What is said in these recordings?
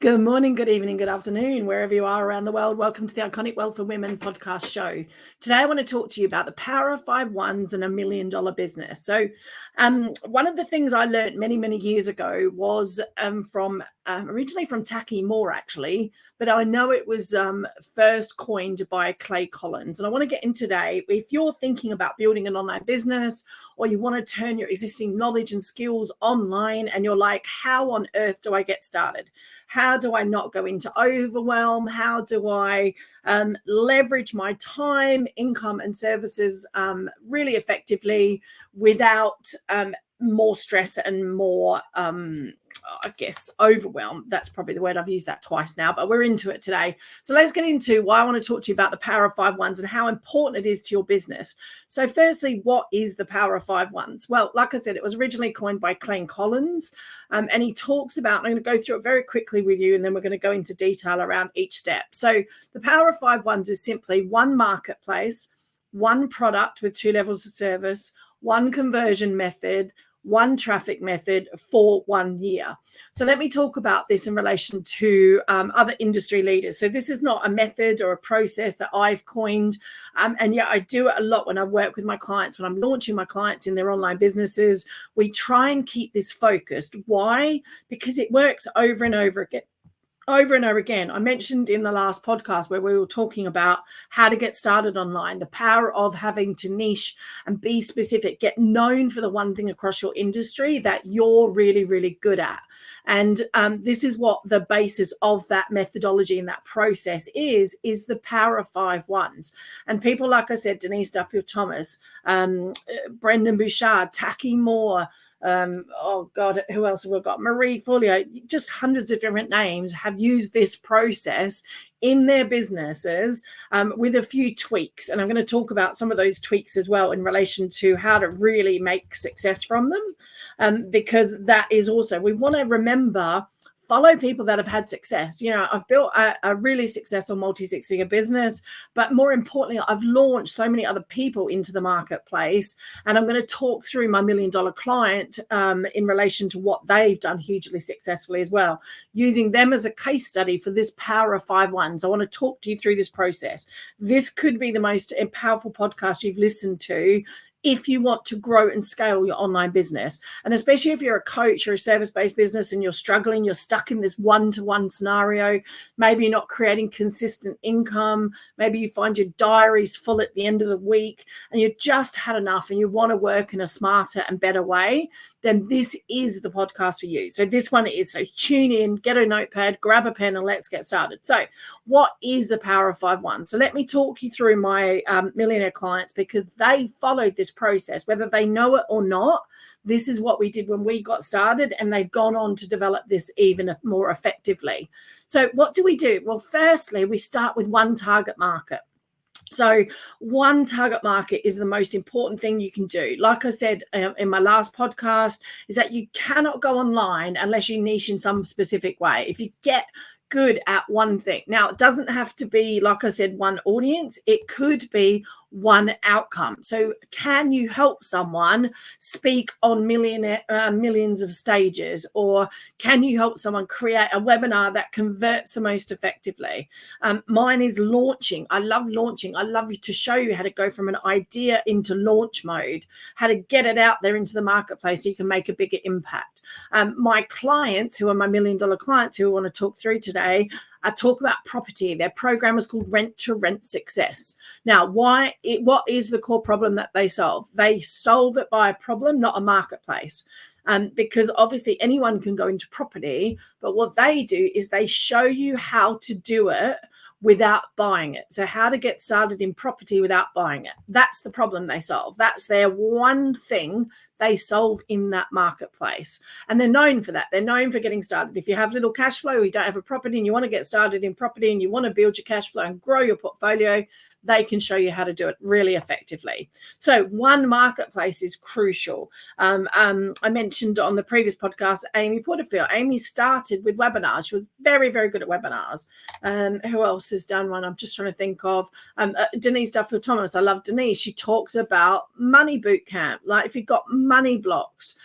Good morning, good evening, good afternoon, wherever you are around the world. Welcome to the Iconic Wealth for Women podcast show. Today, I want to talk to you about the power of 5 ones and $1 million business. So, one of the things I learned many, many years ago was originally from Taki Moore, actually, but I know it was first coined by Clay Collins. And I want to get in today. If you're thinking about building an online business, or you want to turn your existing knowledge and skills online, and you're like, how on earth do I get started? How do I not go into overwhelm? How do I leverage my time, income, and services really effectively without more stress and more, overwhelm? That's probably the word. I've used that twice now, but we're into it today. So let's get into why I want to talk to you about the power of 5 ones and how important it is to your business. So firstly, what is the power of 5 ones? Well, like I said, it was originally coined by Clay Collins, and he talks about, and I'm going to go through it very quickly with you, and then we're going to go into detail around each step. So the power of 5 ones is simply one marketplace, one product with 2 levels of service, one conversion method, one traffic method for 1 year. So let me talk about this in relation to other industry leaders. So this is not a method or a process that I've coined. And yet I do it a lot when I work with my clients, when I'm launching my clients in their online businesses. We try and keep this focused. Why? Because it works over and over again. Over and over again. I mentioned in the last podcast where we were talking about how to get started online, the power of having to niche and be specific, get known for the one thing across your industry that you're really, really good at. And this is what the basis of that methodology and that process is the power of 5 ones. And people, like I said, Denise Duffield-Thomas, Brendan Bouchard, Taki Moore, who else have we got? Marie Folio, just hundreds of different names have used this process in their businesses with a few tweaks. And I'm going to talk about some of those tweaks as well in relation to how to really make success from them. Because that is also, we want to remember, follow people that have had success. You know, I've built a really successful multi-six-figure business, but more importantly, I've launched so many other people into the marketplace. And I'm going to talk through my $1 million client in relation to what they've done hugely successfully as well, using them as a case study for this power of 5 ones. I want to talk to you through this process. This could be the most powerful podcast you've listened to if you want to grow and scale your online business. And especially if you're a coach or a service-based business and you're struggling, you're stuck in this one-to-one scenario, maybe you're not creating consistent income, maybe you find your diary's full at the end of the week and you just had enough and you want to work in a smarter and better way, then this is the podcast for you. So this one is, so tune in, get a notepad, grab a pen, and let's get started. So what is the power of 5 ones? So let me talk you through my millionaire clients, because they followed this process, whether they know it or not. This is what we did when we got started, and they've gone on to develop this even more effectively. So what do we do? Well, firstly, we start with one target market. So one target market is the most important thing you can do. Like I said in my last podcast, is that you cannot go online unless you niche in some specific way. If you get good at one thing. Now, it doesn't have to be, like I said, one audience. It could be one outcome. So can you help someone speak on millions of stages? Or can you help someone create a webinar that converts the most effectively? Mine is launching. I love launching. I love to show you how to go from an idea into launch mode, how to get it out there into the marketplace so you can make a bigger impact. My clients, who are my $1 million clients who I want to talk through today, I talk about property. Their program is called Rent2Rent Success. Now, what is the core problem that they solve? They solve it by a problem, not a marketplace. Because obviously anyone can go into property, but what they do is they show you how to do it without buying it. So how to get started in property without buying it. That's the problem they solve. That's their one thing they solve in that marketplace. And they're known for that. They're known for getting started. If you have little cash flow, or you don't have a property and you want to get started in property and you want to build your cash flow and grow your portfolio, they can show you how to do it really effectively. So one marketplace is crucial. I mentioned on the previous podcast, Amy Porterfield. Amy started with webinars. She was very, very good at webinars. Who else has done one? I'm just trying to think of Denise Duffield-Thomas. I love Denise. She talks about money boot camp. Like if you've got money blocks,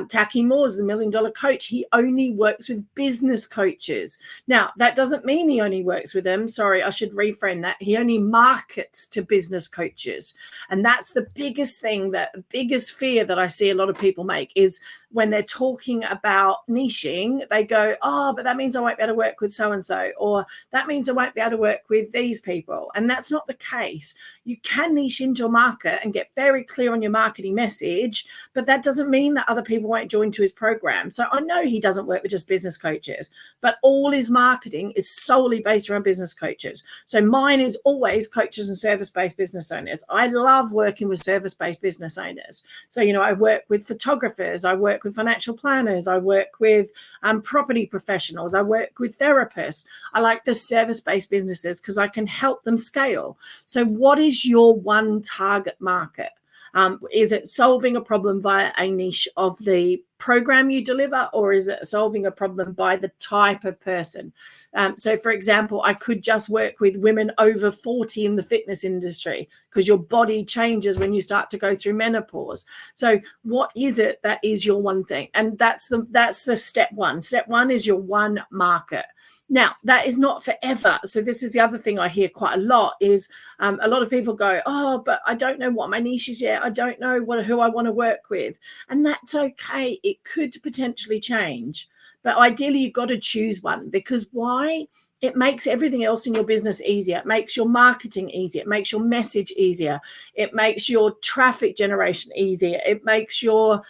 Taki Moore's the $1 Million Coach. He only works with business coaches. Now, that doesn't mean he only works with them. Sorry, I should reframe that. He only markets to business coaches. And that's the biggest thing, that biggest fear that I see a lot of people make is when they're talking about niching, they go, oh, but that means I won't be able to work with so-and-so, or that means I won't be able to work with these people. And that's not the case. You can niche into a market and get very clear on your marketing message, but that doesn't mean that other people won't join to his program. So I know he doesn't work with just business coaches, but all his marketing is solely based around business coaches. So mine is always coaches and service-based business owners. I love working with service-based business owners. So, I work with photographers, I work with financial planners, I work with property professionals, I work with therapists. I like the service-based businesses because I can help them scale. So what is your one target market? Is it solving a problem via a niche of the program you deliver, or is it solving a problem by the type of person? So, for example, I could just work with women over 40 in the fitness industry because your body changes when you start to go through menopause. So what is it that is your one thing? And that's the step one. Step one is your one market. Now, that is not forever. So this is the other thing I hear quite a lot is a lot of people go, oh, but I don't know what my niche is yet. I don't know who I want to work with. And that's okay. It could potentially change. But ideally, you've got to choose one, because why? It makes everything else in your business easier. It makes your marketing easier. It makes your message easier. It makes your traffic generation easier. It makes your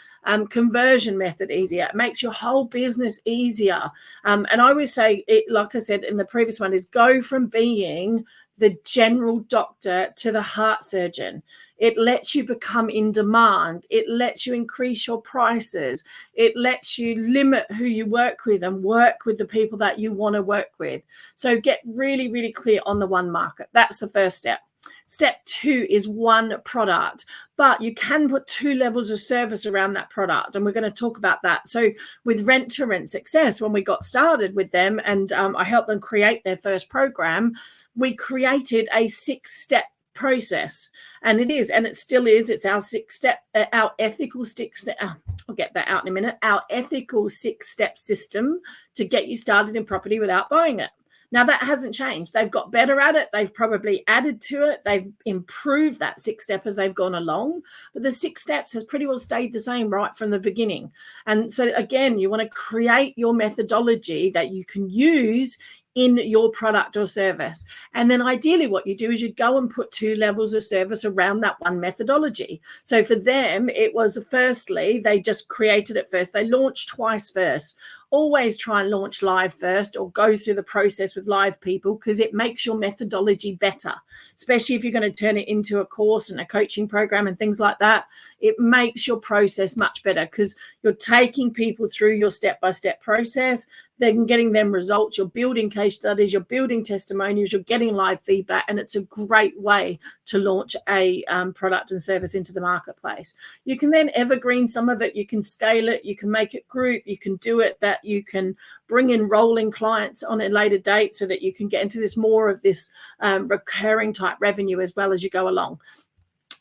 conversion method easier. It makes your whole business easier. And I always say, like I said in the previous one, is go from being the general doctor to the heart surgeon. It lets you become in demand. It lets you increase your prices. It lets you limit who you work with and work with the people that you want to work with. So get really, really clear on the one market. That's the first step. Step two is one product, but you can put two levels of service around that product. And we're going to talk about that. So with Rent2Rent Success, when we got started with them and I helped them create their first program, we created a 6-step process. And it still is. It's our 6-step, our ethical 6-step. I'll get that out in a minute. Our ethical 6-step system to get you started in property without buying it. Now, that hasn't changed. They've got better at it. They've probably added to it. They've improved that 6-step as they've gone along. But the 6 steps has pretty well stayed the same right from the beginning. And so, again, you want to create your methodology that you can use in your product or service. And then ideally what you do is you go and put 2 levels of service around that one methodology. So for them, it was firstly, they just created it first. They launched twice first. Always try and launch live first or go through the process with live people, because it makes your methodology better, especially if you're going to turn it into a course and a coaching program and things like that. It makes your process much better because you're taking people through your step-by-step process. Then getting them results, you're building case studies, you're building testimonials, you're getting live feedback, and it's a great way to launch a product and service into the marketplace. You can then evergreen some of it, you can scale it, you can make it group, you can do it that you can bring in rolling clients on a later date so that you can get into this more of this recurring type revenue as well as you go along.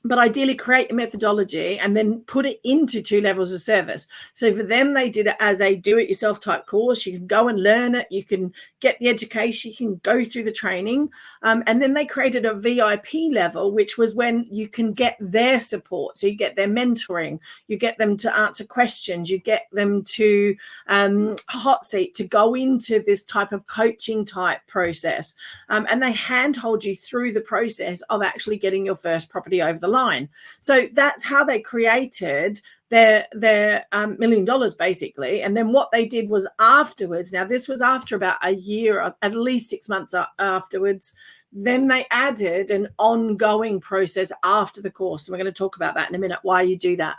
But ideally create a methodology and then put it into 2 levels of service. So for them, they did it as a do-it-yourself type course. You can go and learn it. You can get the education. You can go through the training. And then they created a VIP level, which was when you can get their support. So you get their mentoring. You get them to answer questions. You get them to hot seat to go into this type of coaching type process. And they handhold you through the process of actually getting your first property over the line. So that's how they created their $1 million basically. And then what they did was afterwards, now this was after about a year, at least 6 months afterwards, then they added an ongoing process after the course. So we're going to talk about that in a minute, why you do that.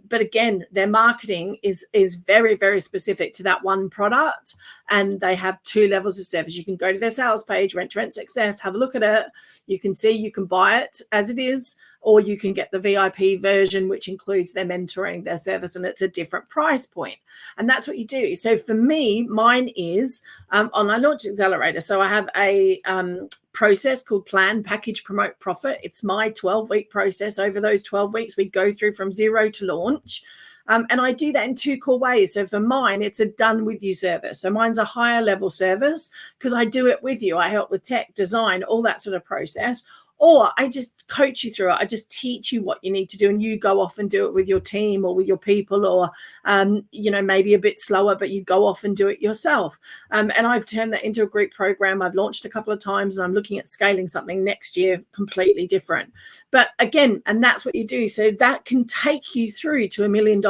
But again, their marketing is very, very specific to that one product. And they have 2 levels of service. You can go to their sales page, Rent2Rent Success, have a look at it. You can see, you can buy it as it is, or you can get the VIP version, which includes their mentoring, their service, and it's a different price point. And that's what you do. So for me, mine is online launch accelerator. So I have a process called Plan, Package, Promote, Profit. It's my 12-week process. Over those 12 weeks, we go through from 0 to launch. And I do that in two core ways. So for mine, it's a done with you service. So mine's a higher level service because I do it with you. I help with tech, design, all that sort of process. Or I just coach you through it. I just teach you what you need to do, and you go off and do it with your team or with your people, or maybe a bit slower, but you go off and do it yourself. And I've turned that into a group program. I've launched a couple of times, and I'm looking at scaling something next year completely different. But again, and that's what you do. So that can take you through to $1 million.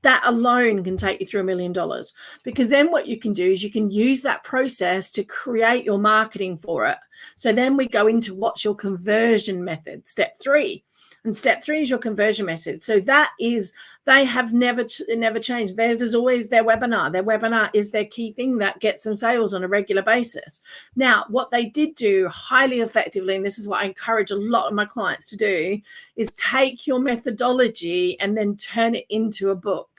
That alone can take you through $1 million, because then what you can do is you can use that process to create your marketing for it. So then we go into what's your conversion method, step 3. And step 3 is your conversion method. So that is, they have never changed. Theirs is always their webinar. Their webinar is their key thing that gets them sales on a regular basis. Now, what they did do highly effectively, and this is what I encourage a lot of my clients to do, is take your methodology and then turn it into a book.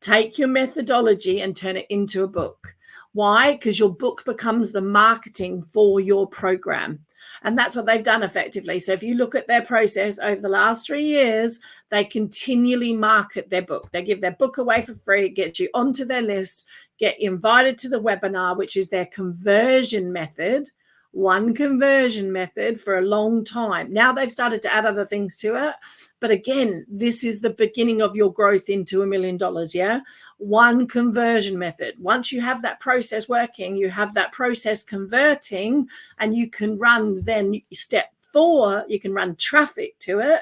Take your methodology and turn it into a book. Why? Because your book becomes the marketing for your program. And that's what they've done effectively. So if you look at their process over the last 3 years, they continually market their book. They give their book away for free, get you onto their list, get you invited to the webinar, which is their conversion method. One conversion method for a long time. Now they've started to add other things to it. But again, this is the beginning of your growth into $1 million. Yeah. One conversion method. Once you have that process working, you have that process converting, and you can run then step 4, you can run traffic to it.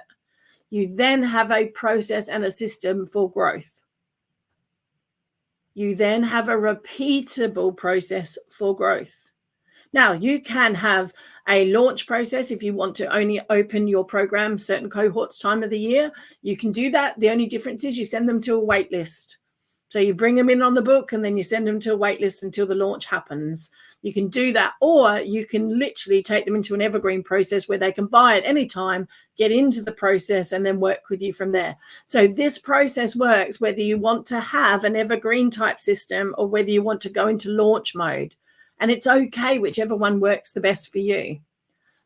You then have a process and a system for growth. You then have a repeatable process for growth. Now, you can have a launch process if you want to only open your program certain cohorts time of the year. You can do that. The only difference is you send them to a wait list. So you bring them in on the book and then you send them to a wait list until the launch happens. You can do that, or you can literally take them into an evergreen process where they can buy at any time, get into the process, and then work with you from there. So this process works whether you want to have an evergreen type system or whether you want to go into launch mode. And it's okay, whichever one works the best for you.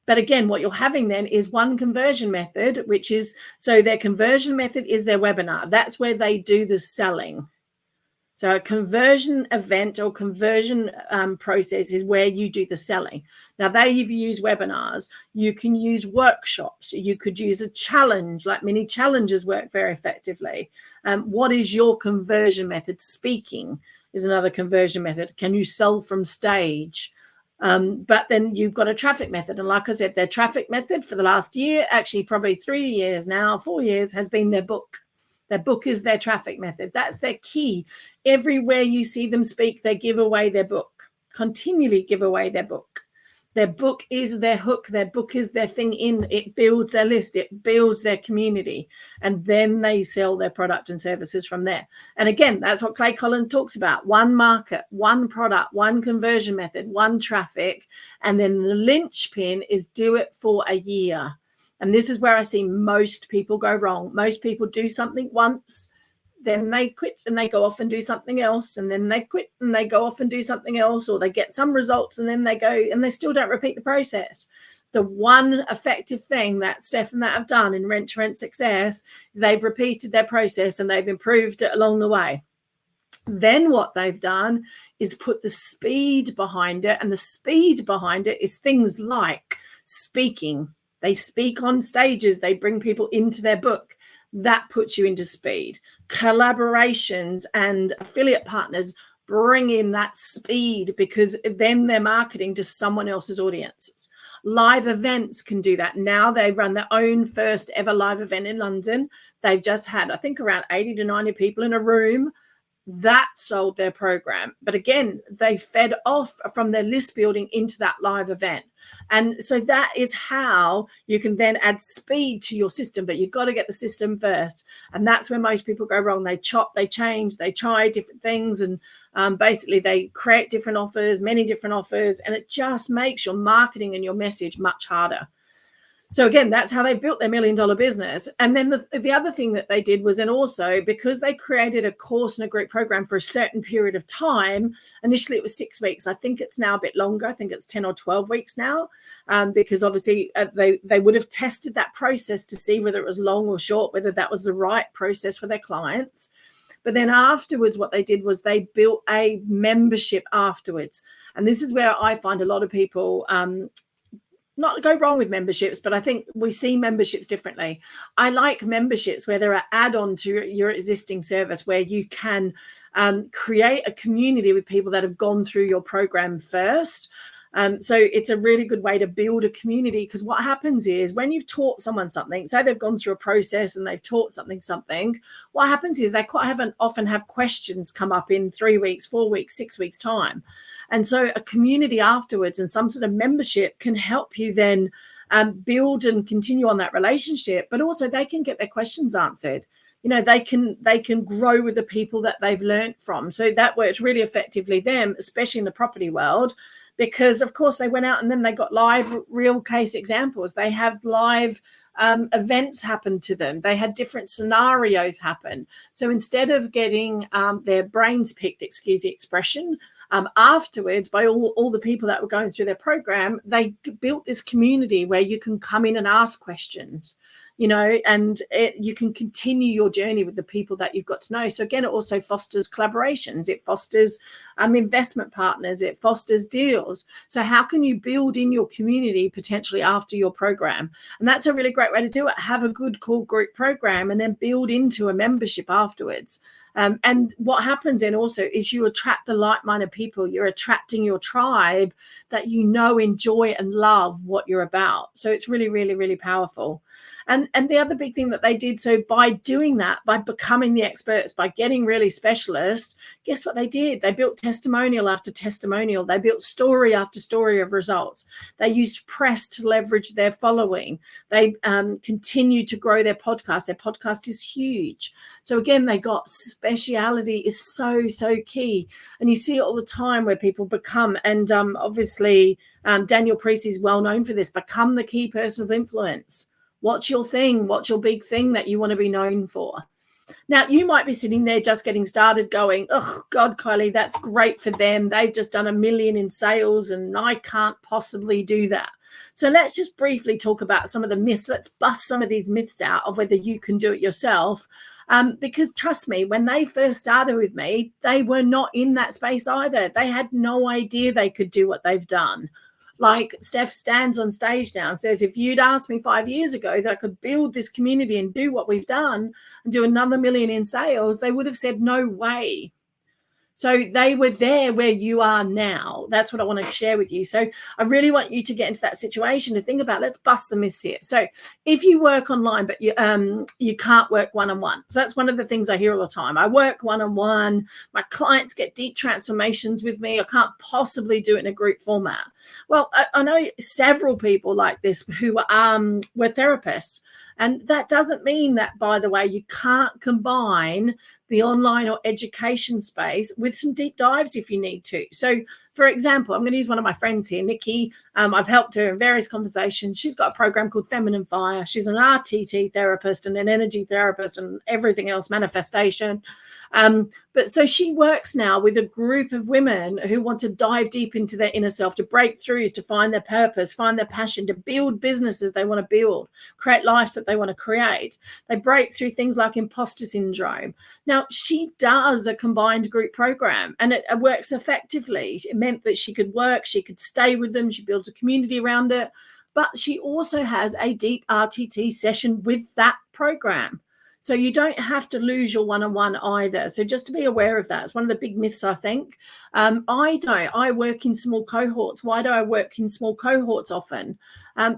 But again, what you're having then is one conversion method, which is, so their conversion method is their webinar. That's where they do the selling. So a conversion event or conversion process is where you do the selling. Now, they've used webinars. You can use workshops. You could use a challenge, like mini challenges work very effectively. What is your conversion method? Speaking is another conversion method. Can you sell from stage? But then you've got a traffic method. And like I said, their traffic method for the last year, actually probably 3 years now, 4 years, has been their book. Their book is their traffic method. That's their key. Everywhere you see them speak, they give away their book, continually give away their book. Their book is their hook. Their book is their thing in. It builds their list. It builds their community. And then they sell their product and services from there. And again, that's what Clay Collins talks about. One market, one product, one conversion method, one traffic. And then the linchpin is do it for a year. And this is where I see most people go wrong. Most people do something once, then they quit and they go off and do something else, and then they quit and they go off and do something else, or they get some results and then they go and they still don't repeat the process. The one effective thing that Steph and that have done in Rent2Rent Success is they've repeated their process and they've improved it along the way. Then what they've done is put the speed behind it, and the speed behind it is things like speaking. They speak on stages. They bring people into their book. That puts you into speed. Collaborations and affiliate partners bring in that speed, because then they're marketing to someone else's audiences. Live events can do that. Now they run their own first ever live event in London. They've just had, I think, around 80 to 90 people in a room. That sold their program. But again, they fed off from their list building into that live event. And so that is how you can then add speed to your system, but you've got to get the system first. And that's where most people go wrong. They chop, they change, they try different things, and basically they create different offers, many different offers, and it just makes your marketing and your message much harder. So again, that's how they built their $1 million business. And then the other thing that they did was, and also because they created a course and a group program for a certain period of time, initially it was 6 weeks. I think it's now a bit longer. I think it's 10 or 12 weeks now, because obviously they would have tested that process to see whether it was long or short, whether that was the right process for their clients. But then afterwards, what they did was they built a membership afterwards. And this is where I find a lot of people not go wrong with memberships, but I think we see memberships differently. I like memberships where they're an add-on to your existing service, where you can create a community with people that have gone through your program first. So it's a really good way to build a community, because what happens is when you've taught someone something, say they've gone through a process and they've taught something, what happens is they quite often have questions come up in 3 weeks, 4 weeks, 6 weeks time. And so a community afterwards and some sort of membership can help you then build and continue on that relationship, but also they can get their questions answered. You know, they can grow with the people that they've learned from. So that works really effectively them, especially in the property world, because of course they went out and then they got live real case examples. They had live events happen to them. They had different scenarios happen. So instead of getting their brains picked, excuse the expression, afterwards by all the people that were going through their program, they built this community where you can come in and ask questions, you know, and you can continue your journey with the people that you've got to know. So again, it also fosters collaborations. It fosters investment partners. It fosters deals. So how can you build in your community potentially after your program? And that's a really great way to do it. Have a good, cool group program and then build into a membership afterwards. And what happens then also is you attract the like-minded people. You're attracting your tribe that you know, enjoy and love what you're about. So it's really, really, really powerful. And the other big thing that they did, so by doing that, by becoming the experts, by getting really specialist, guess what they did? They built testimonial after testimonial. They built story after story of results. They used press to leverage their following. They continued to grow their podcast. Their podcast is huge. So again, they got speciality is so, so key. And you see it all the time where people become, and obviously Daniel Priest is well known for this, become the key person of influence. What's your thing? What's your big thing that you want to be known for? Now, you might be sitting there just getting started going, oh, God, Kylie, that's great for them. They've just done $1 million in sales and I can't possibly do that. So let's just briefly talk about some of the myths. Let's bust some of these myths out of whether you can do it yourself. Because trust me, when they first started with me, they were not in that space either. They had no idea they could do what they've done. Like Steph stands on stage now and says, if you'd asked me 5 years ago that I could build this community and do what we've done and do another $1 million in sales, they would have said, no way. So they were there where you are now. That's what I want to share with you. So I really want you to get into that situation to think about, let's bust some myths here. So if you work online, but you can't work one-on-one. So that's one of the things I hear all the time. I work one-on-one. My clients get deep transformations with me. I can't possibly do it in a group format. Well, I know several people like this who were therapists. And that doesn't mean that, by the way, you can't combine the online or education space with some deep dives if you need to. So, for example, I'm going to use one of my friends here, Nikki. I've helped her in various conversations. She's got a program called Feminine Fire. She's an RTT therapist and an energy therapist and everything else, manifestation. But so she works now with a group of women who want to dive deep into their inner self, to break throughs, to find their purpose, find their passion, to build businesses they want to build, create lives that they want to create. They break through things like imposter syndrome. Now, she does a combined group program and it works effectively. It meant that she could work, she could stay with them, she builds a community around it, but she also has a deep RTT session with that program. So you don't have to lose your one-on-one either. So just to be aware of that. It's one of the big myths, I think. I work in small cohorts. Why do I work in small cohorts often?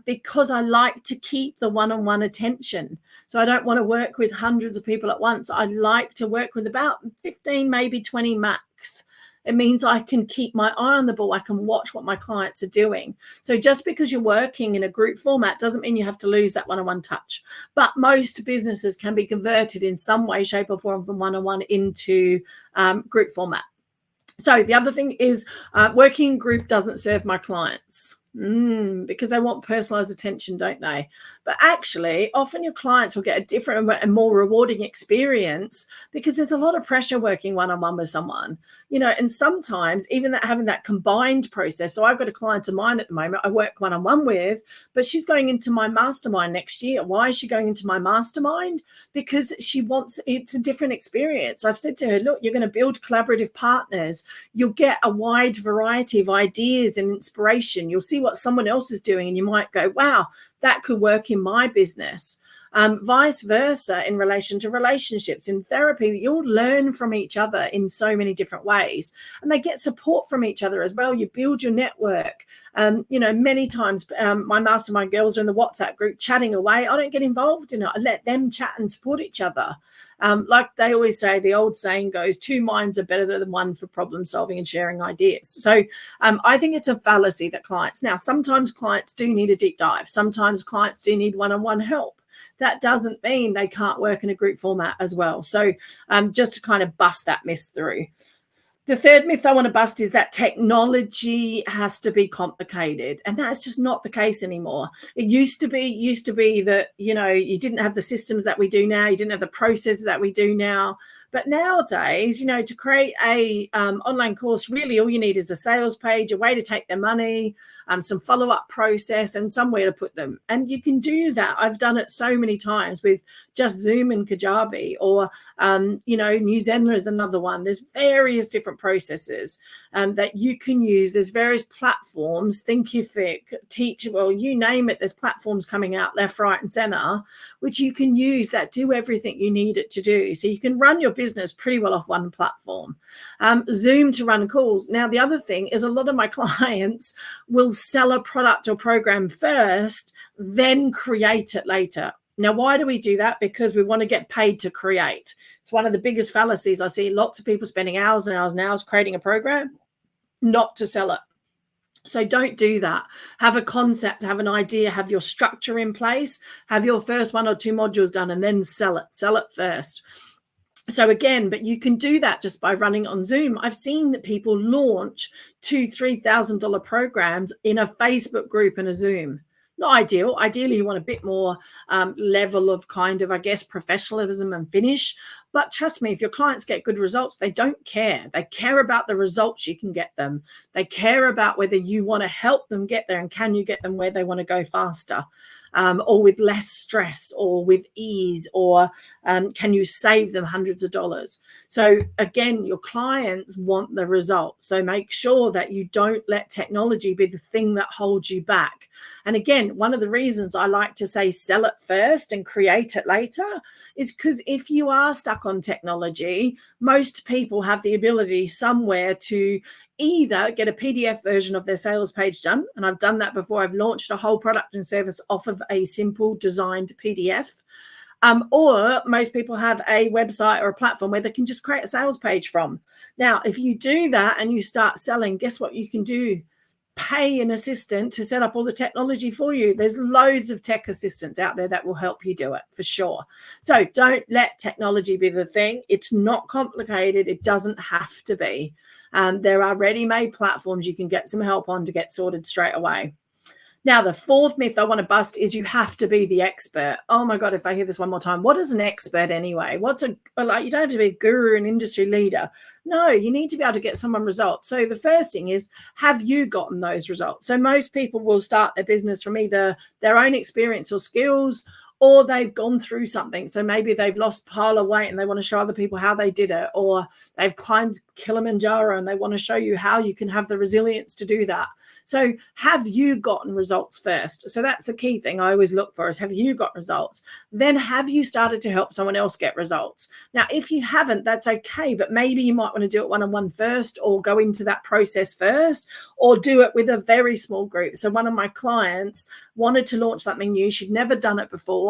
Because I like to keep the one-on-one attention. So I don't want to work with hundreds of people at once. I like to work with about 15, maybe 20 max. It means I can keep my eye on the ball. I can watch what my clients are doing. So just because you're working in a group format doesn't mean you have to lose that one-on-one touch. But most businesses can be converted in some way, shape, or form from one-on-one into group format. So the other thing is working in group doesn't serve my clients. Because they want personalized attention, don't they? But actually, often your clients will get a different and more rewarding experience because there's a lot of pressure working one-on-one with someone, and sometimes even that having that combined process. So I've got a client of mine at the moment I work one-on-one with, but she's going into my mastermind next year. Why is she going into my mastermind? Because it's a different experience. I've said to her, look, you're going to build collaborative partners. You'll get a wide variety of ideas and inspiration. You'll see what someone else is doing and you might go, wow, that could work in my business. Vice versa in relation to relationships. In therapy, you'll learn from each other in so many different ways, and they get support from each other as well. You build your network. Many times my mastermind girls are in the WhatsApp group chatting away. I don't get involved in it. I let them chat and support each other. Like they always say, the old saying goes, 2 minds are better than one for problem solving and sharing ideas. So I think it's a fallacy that sometimes clients do need a deep dive. Sometimes clients do need one-on-one help. That doesn't mean they can't work in a group format as well. So just to kind of bust that myth through. The third myth I want to bust is that technology has to be complicated, and that's just not the case anymore. It used to be that, you didn't have the systems that we do now. You didn't have the processes that we do now. But nowadays, to create a online course, really all you need is a sales page, a way to take their money, some follow-up process, and somewhere to put them. And you can do that. I've done it so many times with just Zoom and Kajabi, or New Zenler is another one. There's various different processes that you can use. There's various platforms, Thinkific, Teachable, you name it. There's platforms coming out left, right, and center, which you can use that do everything you need it to do. So you can run your business pretty well off one platform. Zoom to run calls. Now, the other thing is a lot of my clients will sell a product or program first, then create it later. Now, why do we do that? Because we want to get paid to create. It's one of the biggest fallacies. I see lots of people spending hours and hours and hours creating a program, not to sell it. So don't do that. Have a concept, have an idea, have your structure in place, have your first 1 or 2 modules done, and then sell it first. So again, but you can do that just by running on Zoom. I've seen that people launch $2,000-$3,000 programs in a Facebook group and a Zoom. Not ideal. Ideally, you want a bit more level of kind of, I guess, professionalism and finish. But trust me, if your clients get good results, they don't care. They care about the results you can get them. They care about whether you want to help them get there and can you get them where they want to go faster, or with less stress, or with ease, or can you save them hundreds of dollars? So again, your clients want the result. So make sure that you don't let technology be the thing that holds you back. And again, one of the reasons I like to say sell it first and create it later is because if you are stuck on technology, most people have the ability somewhere to either get a PDF version of their sales page done. And I've done that before. I've launched a whole product and service off of a simple designed PDF. Or most people have a website or a platform where they can just create a sales page from. Now, if you do that and you start selling, guess what you can do? Pay an assistant to set up all the technology for you. There's loads of tech assistants out there that will help you do it for sure. So don't let technology be the thing. It's not complicated. It doesn't have to be. There are ready-made platforms you can get some help on to get sorted straight away. Now, the fourth myth I want to bust is you have to be the expert. Oh my God, if I hear this one more time, what is an expert anyway? You don't have to be a guru, an industry leader. No, you need to be able to get someone results. So the first thing is, have you gotten those results? So most people will start their business from either their own experience or skills, or they've gone through something. So maybe they've lost a pile of weight and they want to show other people how they did it, or they've climbed Kilimanjaro and they want to show you how you can have the resilience to do that. So have you gotten results first? So that's the key thing I always look for, is have you got results? Then have you started to help someone else get results? Now, if you haven't, that's okay, but maybe you might want to do it one-on-one first, or go into that process first, or do it with a very small group. So one of my clients wanted to launch something new. She'd never done it before.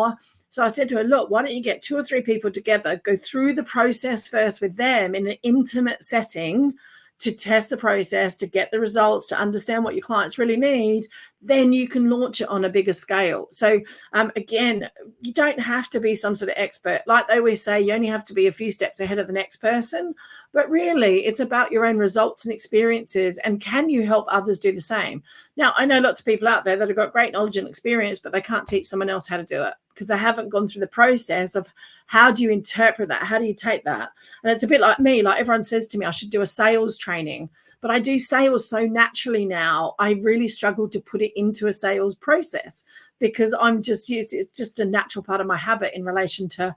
So I said to her, look, why don't you get 2 or 3 people together, go through the process first with them in an intimate setting, to test the process, to get the results, to understand what your clients really need, then you can launch it on a bigger scale. So again, you don't have to be some sort of expert. Like they always say, you only have to be a few steps ahead of the next person. But really, it's about your own results and experiences, and can you help others do the same? Now, I know lots of people out there that have got great knowledge and experience, but they can't teach someone else how to do it because they haven't gone through the process of how do you interpret that? How do you take that? And it's a bit like me. Like everyone says to me, I should do a sales training, but I do sales so naturally now. I really struggle to put it into a sales process because I'm just used, it's just a natural part of my habit in relation to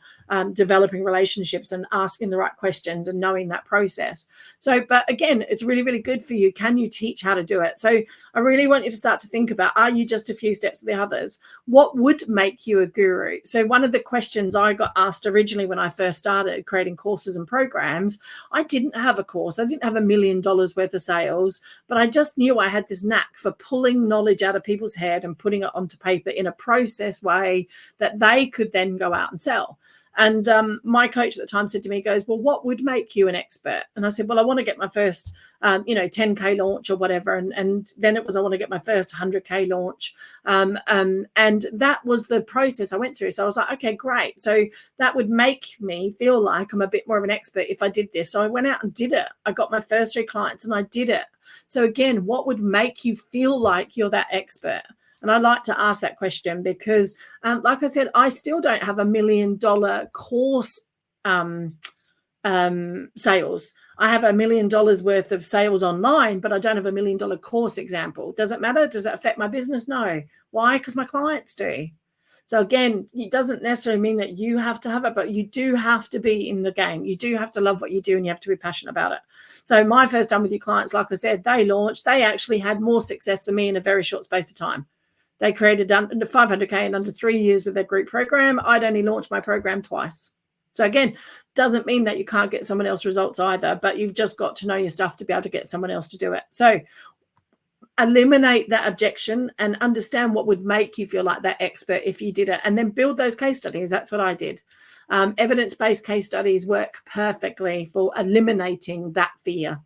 developing relationships and asking the right questions and knowing that process. So, but again, it's really, really good for you. Can you teach how to do it? So I really want you to start to think about, are you just a few steps of the others? What would make you a guru? So one of the questions I got asked originally when I first started creating courses and programs, I didn't have a course. I didn't have $1 million worth of sales, but I just knew I had this knack for pulling knowledge out of people's head and putting it onto paper in a process way that they could then go out and sell. And my coach at the time said to me, he goes, well, what would make you an expert? And I said, well, I want to get my first, 10K launch or whatever. And then it was, I want to get my first 100K launch. And that was the process I went through. So I was like, okay, great. So that would make me feel like I'm a bit more of an expert if I did this. So I went out and did it. I got my first 3 clients and I did it. So again, what would make you feel like you're that expert? And I like to ask that question because, like I said, I still don't have $1 million course sales. I have $1 million worth of sales online, but I don't have $1 million course example. Does it matter? Does it affect my business? No. Why? Because my clients do. So again, it doesn't necessarily mean that you have to have it, but you do have to be in the game. You do have to love what you do and you have to be passionate about it. So my first time with your clients, like I said, they launched, they actually had more success than me in a very short space of time. They created under 500K in under 3 years with their group program. I'd only launched my program twice. So again, doesn't mean that you can't get someone else results either, but you've just got to know your stuff to be able to get someone else to do it. So eliminate that objection and understand what would make you feel like that expert if you did it, and then build those case studies. That's what I did. Evidence-based case studies work perfectly for eliminating that fear.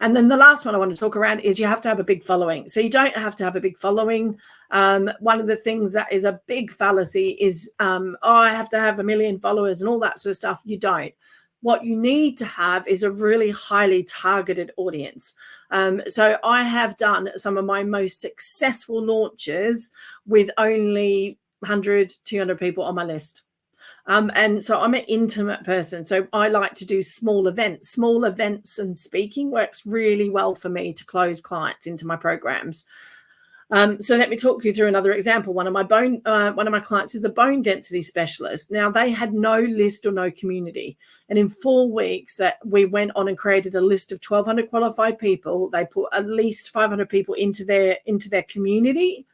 And then the last one I want to talk around is you have to have a big following. So you don't have to have a big following. One of the things that is a big fallacy is, I have to have 1 million followers and all that sort of stuff. You don't. What you need to have is a really highly targeted audience. So I have done some of my most successful launches with only 100, 200 people on my list. And so I'm an intimate person. So I like to do small events. Small events and speaking works really well for me to close clients into my programs. So let me talk you through another example. One of my clients is a bone density specialist. Now they had no list or no community. And in 4 weeks that we went on and created a list of 1,200 qualified people. They put at least 500 people into their community.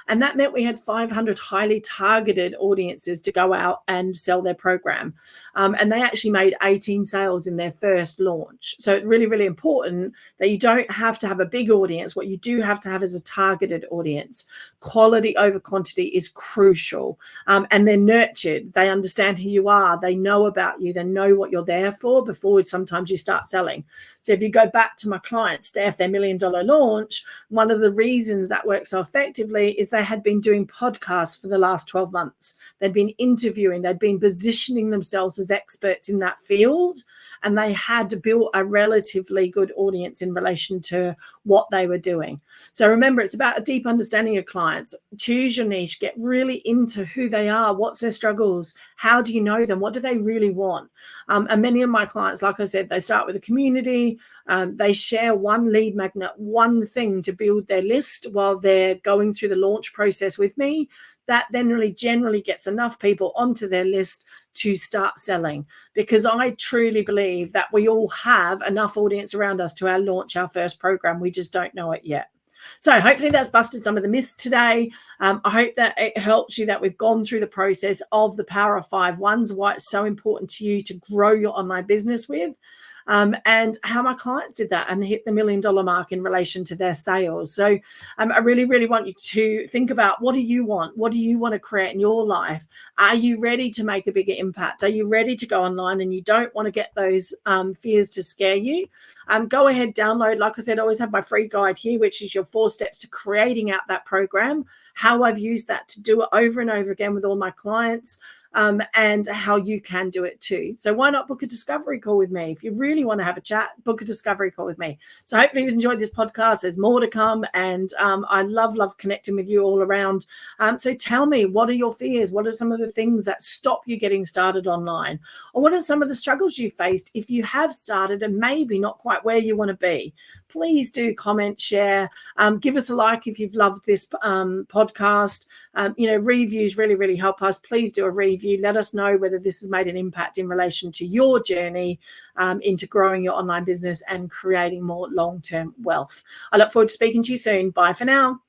And that meant we had 500 highly targeted audiences to go out and sell their program. And they actually made 18 sales in their first launch. So it's really, really important that you don't have to have a big audience. What you do have to have is a targeted audience. Quality over quantity is crucial. And they're nurtured. They understand who you are. They know about you. They know what you're there for before sometimes you start selling. So if you go back to my client, Steph, their $1 million launch, one of the reasons that works so effectively is they had been doing podcasts for the last 12 months. They'd been interviewing, they'd been positioning themselves as experts in that field, and they had built a relatively good audience in relation to what they were doing. So remember, it's about a deep understanding of clients. Choose your niche, get really into who they are, what's their struggles, how do you know them, what do they really want? And many of my clients, like I said, they start with a community. They share one lead magnet, one thing to build their list while they're going through the launch process with me. That then really generally gets enough people onto their list to start selling, because I truly believe that we all have enough audience around us to launch our first program. We just don't know it yet. So hopefully that's busted some of the myths today. I hope that it helps you that we've gone through the process of the Power of 5 Ones, why it's so important to you to grow your online business with. and how my clients did that and hit the $1 million mark in relation to their sales. So I really, really want you to think about, what do you want? What do you want to create in your life? Are you ready to make a bigger impact? Are you ready to go online and you don't want to get those fears to scare you? Go ahead, download. Like I said, I always have my free guide here, which is your 4 steps to creating out that program, how I've used that to do it over and over again with all my clients. And how you can do it too. So why not book a discovery call with me? If you really want to have a chat, book a discovery call with me. So hopefully you've enjoyed this podcast. There's more to come. And I love connecting with you all around. So tell me, what are your fears? What are some of the things that stop you getting started online? Or what are some of the struggles you faced if you have started and maybe not quite where you want to be? Please do comment, share, give us a like if you've loved this podcast. Reviews really, really help us. Please do a review. Let us know whether this has made an impact in relation to your journey into growing your online business and creating more long-term wealth. I look forward to speaking to you soon. Bye for now.